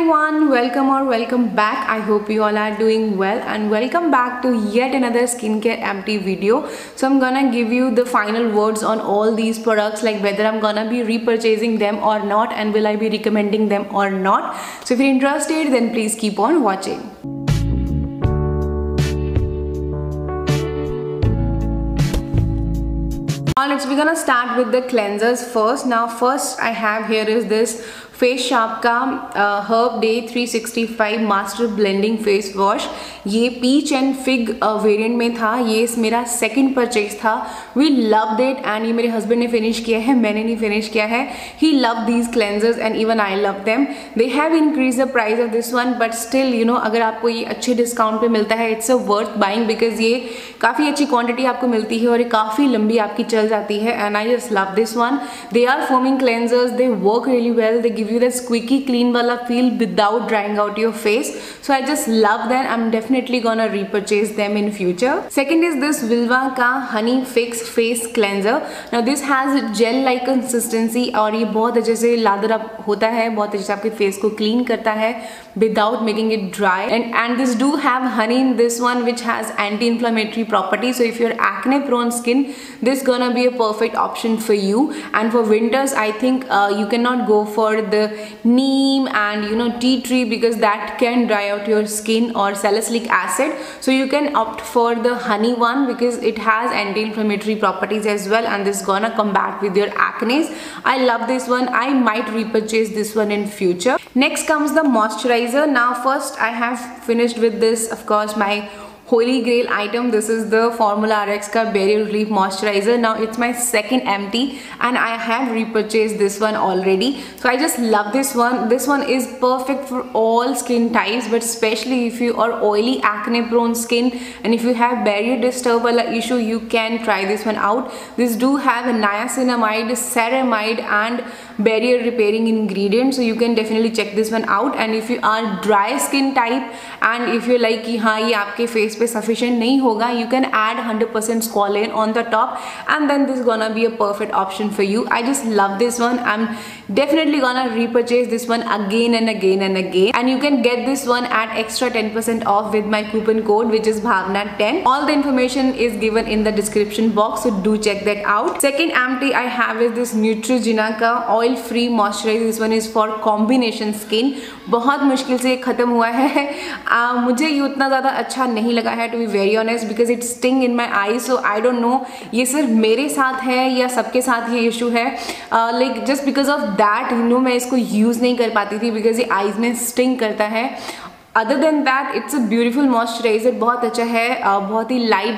everyone, welcome or welcome back. I hope you all are doing well and welcome back to yet another skincare empty video. So I'm gonna give you the final words on all these products, like whether I'm gonna be repurchasing them or not and will I be recommending them or not. So if you're interested, then please keep on watching. Alright, so we're gonna start with the cleansers first. Now first I have here is this Face Shop का Herb Day 365 master blending face wash. ये peach and fig variant में था. ये मेरा second purchase था. We loved it and ये मेरे husband ने फिनिश किया है, मैंने नहीं फिनिश किया है. He love these cleansers and even I love them. They have increase the price of this one, but still you know अगर आपको ये अच्छे डिस्काउंट पे मिलता है it's a worth buying, because ये काफ़ी अच्छी क्वांटिटी आपको मिलती है और ये काफ़ी लंबी आपकी चल जाती है. And I just love this one. They are foaming cleansers, they work really well, they give you that squeaky clean wala feel without drying out your face. So I just love them. I'm definitely gonna repurchase them in future. Second is this Vilva ka Honey Fix Face Cleanser. Now this has gel like consistency और ये बहुत अच्छे से lather up होता है, बहुत अच्छे से आपके फेस को क्लीन करता है without making it dry. And this do have honey in this one which has anti-inflammatory properties. So if you're acne prone skin, this gonna be a perfect option for you. And for winters, I think you cannot go for the neem and you know tea tree because that can dry out your skin, or salicylic acid. So you can opt for the honey one because it has anti-inflammatory properties as well, and this gonna combat with your acne. I love this one. I might repurchase this one in future. Next comes the moisturizer. Now first I have finished with this, of course, my holy grail item. This is the Formula RX ka Barrier Relief Moisturizer. Now it's my second empty and I have repurchased this one already. So I just love this one. This one is perfect for all skin types, but especially if you are oily, acne prone skin and if you have barrier disturb wala issue, you can try this one out. This do have a niacinamide, ceramide and barrier repairing ingredient, so you can definitely check this one out. And if you are dry skin type and if you're like कि हाँ ये आपके face पे sufficient नहीं होगा, you can add 100% squalane on the top and then this is gonna be a perfect option for you. I just love this one. I'm definitely gonna repurchase this one again and again and again, and you can get this one at extra 10% off with my coupon code which is Bhavna10. All the information is given in the description box, so do check that out. Second empty I have is this Neutrogena का oil free moisturizer. This one is for combination skin. बहुत मुश्किल से खत्म हुआ है. मुझे ये उतना ज़्यादा अच्छा नहीं लगा है, to be very honest, because it sting in my eyes. So I don't know ये सिर्फ मेरे साथ है या सबके साथ ये इशू है. Like just because of that, you know, मैं इसको यूज़ नहीं कर पाती थी because ये eyes में sting करता है. Other than that, it's a beautiful moisturizer. बहुत अच्छा है, बहुत ही light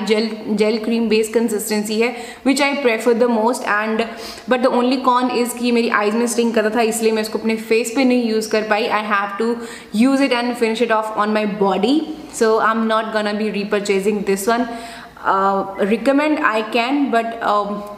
gel cream based consistency है, which I prefer the most. And but the only con is कि मेरी eyes में sting करता था, इसलिए मैं इसको अपने face पे नहीं use कर पाई. I have to use it and finish it off on my body. So I'm not gonna be repurchasing this one. Recommend I can, but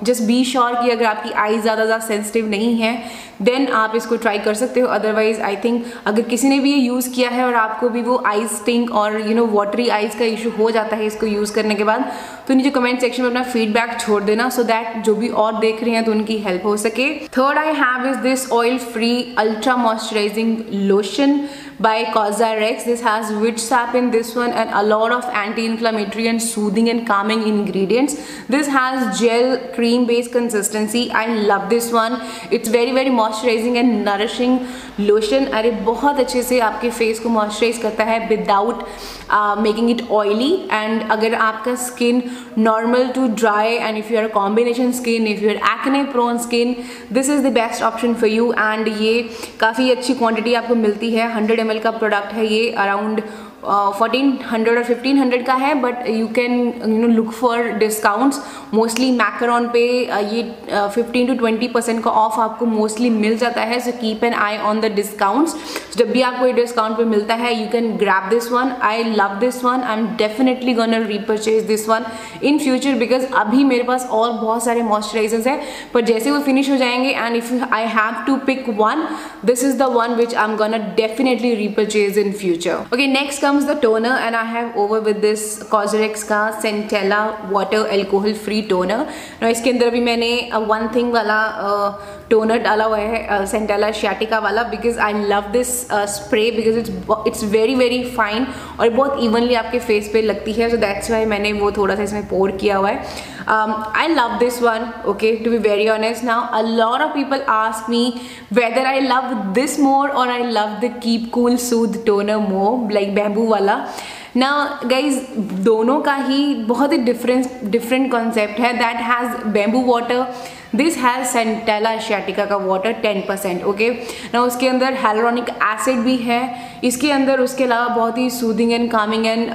just be sure कि अगर आपकी eyes ज़्यादा सेंसिटिव नहीं है then आप इसको try कर सकते हो. अदरवाइज आई थिंक अगर किसी ने भी ये यूज़ किया है और आपको भी वो आइज स्टिंग और यू नो वाटरी आइज का इशू हो जाता है इसको यूज़ करने के बाद, तो नीचे कमेंट सेक्शन में अपना फीडबैक छोड़ देना, सो दैट जो भी और देख रहे हैं तो उनकी हेल्प हो सके. Third I have is this oil free ultra moisturising lotion by Cosrx. This has witch sap in this one and a lot of anti-inflammatory and soothing and calming ingredients. This has gel cream based consistency. I love this one. It's very moisturizing and nourishing lotion. अरे बहुत अच्छे से आपके face को moisturise करता है without making it oily. And अगर आपका skin normal to dry and if you are a combination skin, if you are acne prone skin, this is the best option for you. And ये काफ़ी अच्छी quantity आपको मिलती है. 100 ml का product है ये, अराउंड 1400 और 1500 का है, but you can you know look for discounts. Mostly Macron पे ये 15 to 20% का ऑफ आपको मोस्टली मिल जाता है. So keep an I on the discounts. जब भी आपको ये डिस्काउंट पे मिलता है you can grab this one. I love this one. I am definitely gonna repurchase this one in future because अभी मेरे पास और बहुत सारे मॉइस्चराइजर्स हैं, पर जैसे वो फिनिश हो जाएंगे and if I have to pick one, this is the one which I am gonna definitely repurchase in future. Okay, next comes the toner and I have over with this Cosrx का Centella water alcohol free toner. Now इसके अंदर भी मैंने one thing वाला toner डाला हुआ है Centella asiatica वाला, because I love this spray because it's very very fine और बहुत इवनली आपके फेस पे लगती है, सो दैट्स वाई मैंने वो थोड़ा सा इसमें पोर किया हुआ है. I love this one, okay, to be very honest. Now a lot of people ask me whether I love this more or I love the Keep Cool Soothe toner more, like bamboo wala. Now guys, दोनों का ही बहुत ही different concept है. That has bamboo water, this has Centella asiatica का water 10%, okay. ना उसके अंदर hyaluronic acid भी है इसके अंदर, उसके अलावा बहुत ही सूदिंग एंड कामिंग एंड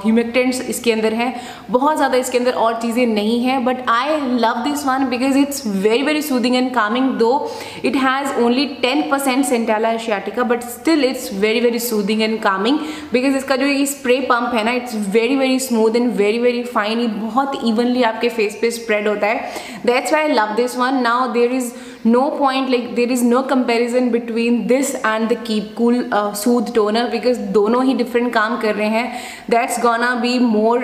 ह्यूमिक्टेंट्स इसके अंदर है, बहुत ज़्यादा इसके अंदर और चीज़ें नहीं हैं. But I love this one because it's very very soothing and calming, though it has only 10% centella asiatica, but still it's very very soothing and calming because इसका जो ये स्प्रे पंप है ना, it's very very smooth and very very fine. ये बहुत evenly आपके face पे spread होता है. That's why I love this one. Now there is no point, like there is no comparison between this and the Keep Cool Soothe toner because दोनों ही different काम कर रहे हैं. That's gonna be more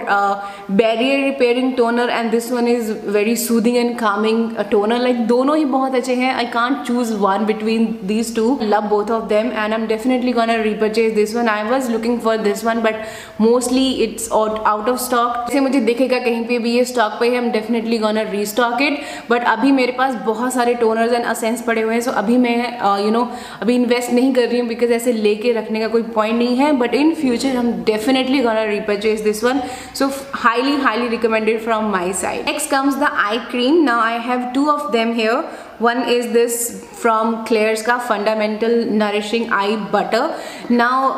barrier repairing toner and this one is very soothing and calming toner. Like दोनों ही बहुत अच्छे हैं. I can't choose one between these two. Love both of them and I'm definitely gonna repurchase this one. I was looking for this one but mostly it's out of stock. जैसे मुझे दिखेगा कहीं पे भी ये stock पे है, I'm definitely gonna restock it. But अभी मेरे पास बहुत सारे टोनर एंड असेंस पड़े हुए हैं, सो अभी मैं अभी इन्वेस्ट नहीं कर रही हूँ बिकॉज ऐसे लेके रखने का कोई पॉइंट नहीं है. बट इन फ्यूचर हम definitely gonna repurchase this one, so highly recommended from my side. Next comes the eye cream. Now I have two of them here. One is this from Klairs का fundamental nourishing आई butter. Now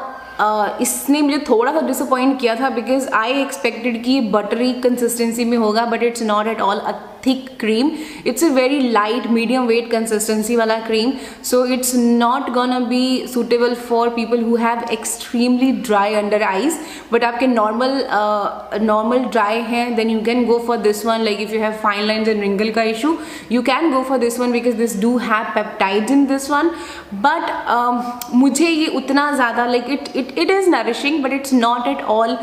इसने मुझे थोड़ा सा disappoint किया था because I expected कि buttery consistency में होगा, but it's not at all a thick cream. It's a very light medium wait consistency वाला cream, so it's not gonna be suitable for people who have extremely dry under eyes. But आपके normal dry हैं then you can go for this one. Like if you have fine lines and wrinkle का issue you can go for this one because this do have peptides in this one. But मुझे ये उतना ज़्यादा like it is nourishing but it's not at all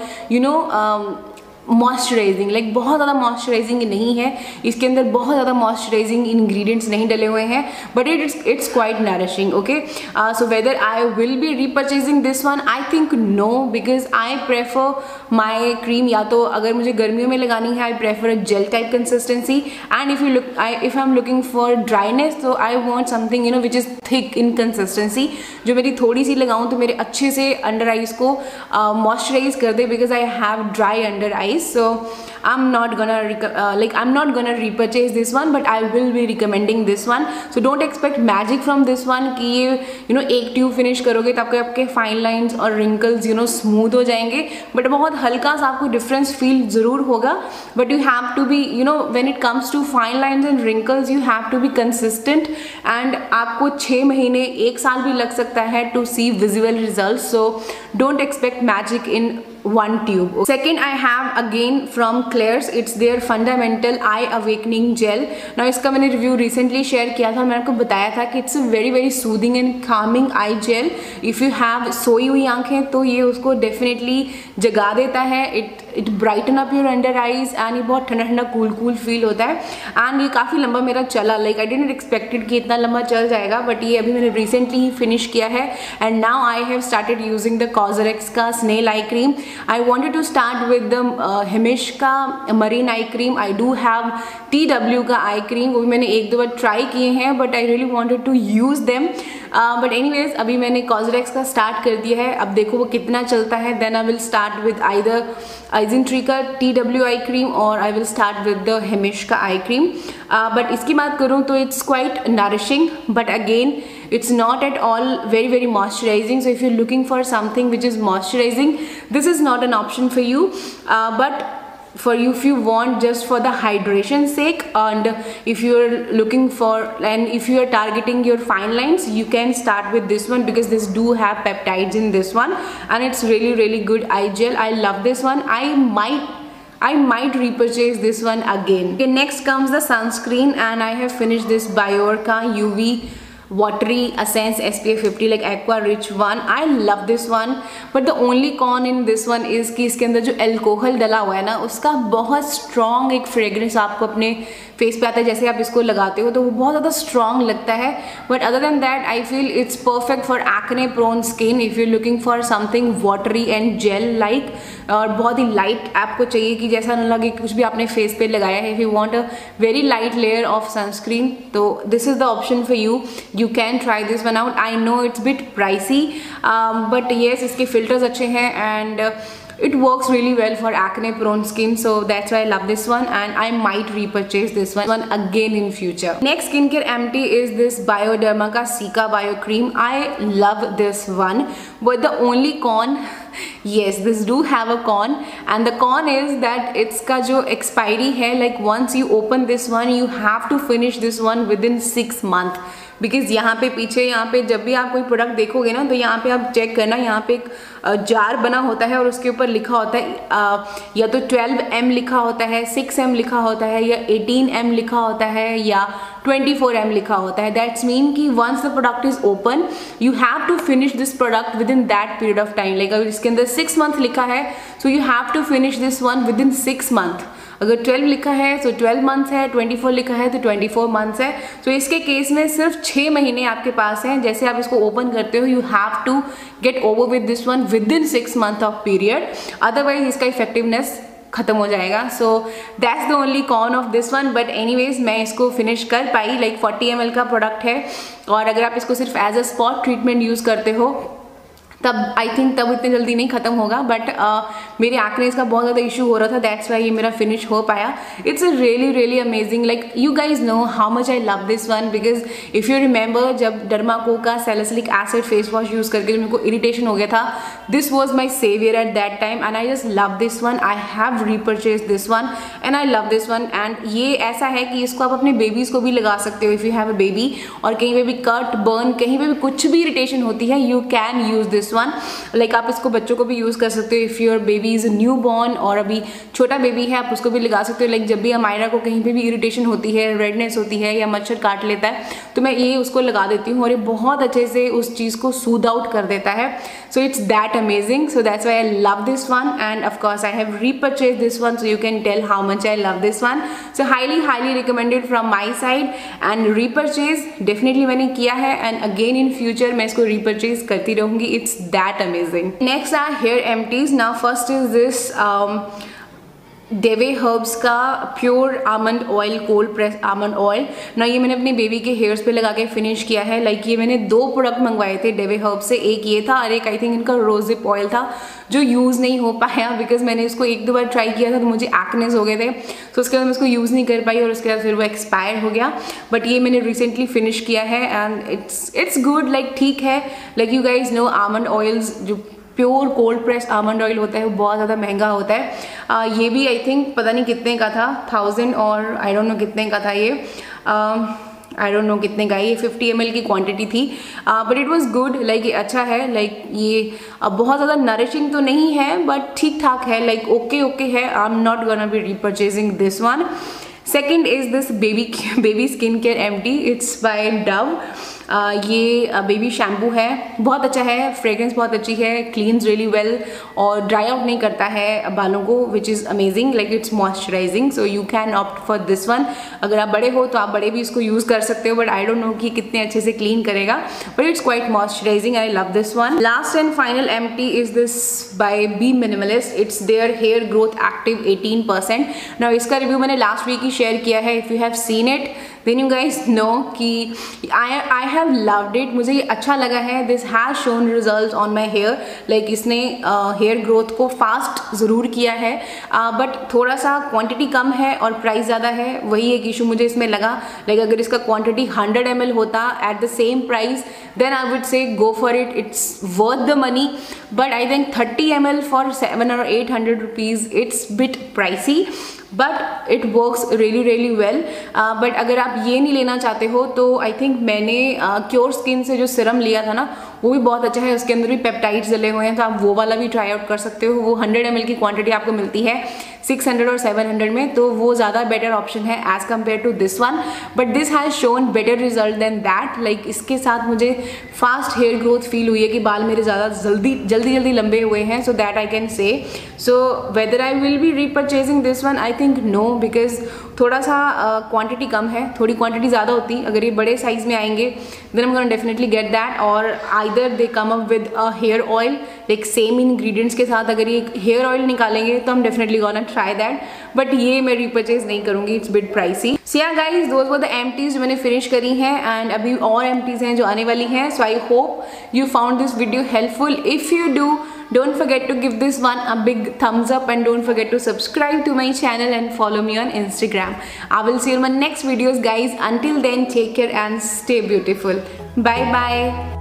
moisturising. Like बहुत ज़्यादा moisturising नहीं है, इसके अंदर बहुत ज़्यादा मॉइस्चराइजिंग इंग्रेडिएंट्स नहीं डले हुए हैं, but it's quite nourishing. Okay, so whether I will be repurchasing this one, I think no because I prefer my cream या तो अगर मुझे गर्मियों में लगानी है I prefer a gel type consistency and if I am looking for dryness तो I want something which is thick in consistency, जो मेरी थोड़ी सी लगाऊँ तो मेरे अच्छे से अंडर आइज को मॉइस्चराइज कर दे because I have dry under eyes. So I'm not gonna repurchase this one but I will be recommending this one. So don't expect magic from this one कि ये एक ट्यूब फिनिश करोगे तो आपके fine lines और wrinkles smooth हो जाएंगे, but बहुत हल्का सा आपको डिफरेंस फील ज़रूर होगा. But you have to be when it comes to fine lines and wrinkles you have to be consistent and आपको 6 महीने 1 साल भी लग सकता है to see visible result. So don't expect magic in one tube. Second I have again from Klairs, it's their fundamental eye awakening gel. Now इसका मैंने review recently share किया था, मैंने आपको बताया था कि it's a very very soothing and calming eye gel. If you have सोई हुई आंखें तो ये उसको डेफिनेटली जगा देता है. It brighten up your under eyes and ये बहुत ठंडा ठंडा कूल फील होता है. एंड ये काफ़ी लंबा मेरा चला, लाइक आई डिडंट एक्सपेक्टेड कि इतना लंबा चल जाएगा, बट ये अभी मैंने रिसेंटली ही फिनिश किया है. And now I have started using the COSRX का snail eye cream. I wanted to start with the Hemish का marine eye cream. I do have TW का आई क्रीम, वो भी मैंने 1-2 बार ट्राई किए हैं but I really wanted to use them. But anyways अभी मैंने कॉजरेक्स का स्टार्ट कर दिया है, अब देखो वो कितना चलता है. Then I will start with either Isntree का TW आई क्रीम और I will start with the Heimish का आई क्रीम. बट इसकी बात करूँ तो it's quite nourishing but again it's not at all very moisturizing. So if you're looking for something which is moisturizing, this is not an option for you. But for you, if you want just for the hydration sake and if you're looking for and if you are targeting your fine lines, you can start with this one because this do have peptides in this one and it's really good eye gel. I love this one. I might repurchase this one again. Okay, next comes the sunscreen and I have finished this Biorka UV watery essence SPF 50 like aqua rich one. I love this one, but the only con in this one is कि इसके अंदर जो alcohol डला हुआ है ना, उसका बहुत स्ट्रॉन्ग एक फ्रेग्रेंस आपको अपने फेस पे आता है। जैसे आप इसको लगाते हो तो वो बहुत ज़्यादा स्ट्रॉन्ग लगता है, but other than that I feel it's perfect for acne prone skin if you looking for something watery and gel like, और बहुत ही लाइट आपको चाहिए कि जैसा न लगे कुछ भी आपने फेस पे लगाया है। If you want a very light layer of sunscreen तो this is the option for you, you can try this one out. I know it's bit pricey but yes इसके फिल्टर्स अच्छे हैं and it works really well for acne prone skin, so that's why I love this one and I might repurchase this one again in future. Next skincare empty is this Bioderma ka Cica Bio Cream. I love this one, but the only con, yes this do have a con, and the con is that its ka jo expiry hai, like once you open this one you have to finish this one within 6 months. Because यहाँ पे पीछे यहाँ पे जब भी आप कोई product देखोगे ना तो यहाँ पे आप चेक करना, यहाँ पे एक जार बना होता है और उसके ऊपर लिखा होता है या तो 12M लिखा होता है, 6M लिखा होता है, या 18M लिखा होता है, या 24M लिखा होता है। दैट्स मीन कि once the product is open you have to finish this product within that period of time. Like अगर इसके अंदर 6 मंथ लिखा है so you have to finish this one within 6 month. अगर 12 लिखा है तो 12 मंथ्स है, 24 लिखा है तो 24 मंथ्स है। तो इसके केस में सिर्फ 6 महीने आपके पास हैं। जैसे आप इसको ओपन करते हो you have to get over with this one within 6 month of period, otherwise इसका इफेक्टिवनेस खत्म हो जाएगा। So that's the only con of this one, but anyways मैं इसको फिनिश कर पाई। लाइक 40 ml का प्रोडक्ट है और अगर आप इसको सिर्फ as a spot treatment use करते हो तब आई थिंक तब इतनी जल्दी नहीं खत्म होगा, बट मेरे एक्ने का बहुत ज़्यादा इशू हो रहा था, दैट्स वाई ये मेरा फिनिश हो पाया। It's a really amazing, like you guys know how much I love this one, because if you remember जब डर्माको का salicylic acid face wash use करके मेरे को इरिटेशन हो गया था, this was my saviour at that time and I just love this one. I have repurchase this one and I love this one. And ये ऐसा है कि इसको आप अपने बेबीज़ को भी लगा सकते हो if you have a baby, और कहीं पे भी कट बर्न कहीं पे भी कुछ भी इरिटेशन होती है you can use this one. Like आप इसको बच्चों को भी यूज़ कर सकते हो if your baby is new born, और अभी छोटा बेबी है आप उसको भी लगा सकते हो। लाइक जब भी अमायरा को कहीं पे भी इरिटेशन होती है, रेडनेस होती है या मच्छर काट लेता है तो मैं ये उसको लगा देती हूँ और ये बहुत अच्छे से उस चीज़ को सूद आउट कर देता है। So it's that amazing, so that's why I love this one and of course I have repurchase this one, so you can tell how much I love this one. So highly recommended from my side and repurchase definitely मैंने किया है and again in future मैं इसको repurchase करती रहूँगी। It's that amazing. Next are hair empties. Now first is this Deve Herbes का pure almond oil, cold press almond oil ना, ये मैंने अपनी बेबी के हेयर्स पे लगा के फिनिश किया है। लाइक ये मैंने 2 प्रोडक्ट मंगवाए थे डेवे हर्ब्स से, एक ये था और एक आई थिंक इनका रोजिप ऑयल था जो यूज़ नहीं हो पाया बिकॉज मैंने इसको 1-2 बार ट्राई किया था तो मुझे एक्नेस हो गए थे, तो उसके बाद मैं इसको यूज़ नहीं कर पाई और उसके बाद फिर वो एक्सपायर हो गया। बट ये मैंने रिसेंटली फिनिश किया है एंड इट्स गुड, लाइक ठीक है। Like you guys know almond oils जो pure cold press almond oil होता है वो बहुत ज़्यादा महंगा होता है। ये भी आई थिंक पता नहीं कितने का था, 1000 और आई डोंट नो कितने का था ये, आई डोंट नो कितने का, ये 50 ml की क्वांटिटी थी, but it was good. Like ये अच्छा है, लाइक ये बहुत ज़्यादा नरिशिंग तो नहीं है बट ठीक ठाक है, लाइक ओके है। I am not gonna be repurchasing this one. Second is this baby skin care empty, it's by Dove. ये बेबी शैम्पू है, बहुत अच्छा है, फ्रेग्रेंस बहुत अच्छी है, क्लीन्स रियली वेल और ड्राई आउट नहीं करता है बालों को, which is amazing. Like it's moisturising, so you can opt for this one. अगर आप बड़े हो तो आप बड़े भी इसको यूज़ कर सकते हो, बट आई डोंट नो कि कितने अच्छे से क्लीन करेगा, but it's quite moisturising. I love this one. Last and final empty is this by be Minimalist, it's their hair growth active 18%। Now इसका रिव्यू मैंने लास्ट वीक ही share किया है, if you have seen it then you guys know कि I have loved it, मुझे ये अच्छा लगा है। This has shown result on my hair, like इसने हेयर ग्रोथ को फास्ट ज़रूर किया है, बट थोड़ा सा क्वांटिटी कम है और प्राइस ज़्यादा है, वही एक इशू मुझे इसमें लगा। लाइक अगर इसका क्वांटिटी 100 ml होता at the same price then I would say go for it, it's worth the money, but I think 30 ml for 700 or 800 rupees it's bit pricey, but it works really well. But अगर आप ये नहीं लेना चाहते हो तो I think मैंने Cureskin से जो सिरम लिया था ना वो भी बहुत अच्छा है, उसके अंदर भी पेप्टाइड्स डले हुए हैं, तो आप वो वाला भी ट्राई आउट कर सकते हो। वो 100 ml की क्वांटिटी आपको मिलती है 600 और 700 में, तो वो ज़्यादा बेटर ऑप्शन है as compare to this one, but this has shown better result than that. Like इसके साथ मुझे फास्ट हेयर ग्रोथ फील हुई है कि बाल मेरे ज़्यादा जल्दी लंबे हुए हैं, so that I can say. So whether I will be repurchasing this one, I think no, because थोड़ा सा क्वांटिटी कम है, थोड़ी क्वांटिटी ज़्यादा होती। अगर ये बड़े साइज में आएंगे then I am gonna definitely get that, और either they come up with a hair oil like same ingredients के साथ। अगर ये हेयर ऑयल निकालेंगे तो हम definitely gonna try that, but ये मैं रीपरचेज नहीं करूँगी, it's bit pricey. So yeah guys, those were the empties जो मैंने फिनिश करी हैं, एंड अभी और एम्प्टीज हैं जो आने वाली हैं। So I hope you found this video helpful. If you do, don't forget to give this one a big thumbs up, and don't forget to subscribe to my channel and follow me on Instagram. I will see you in my next videos guys. Until then, take care and stay beautiful. Bye bye.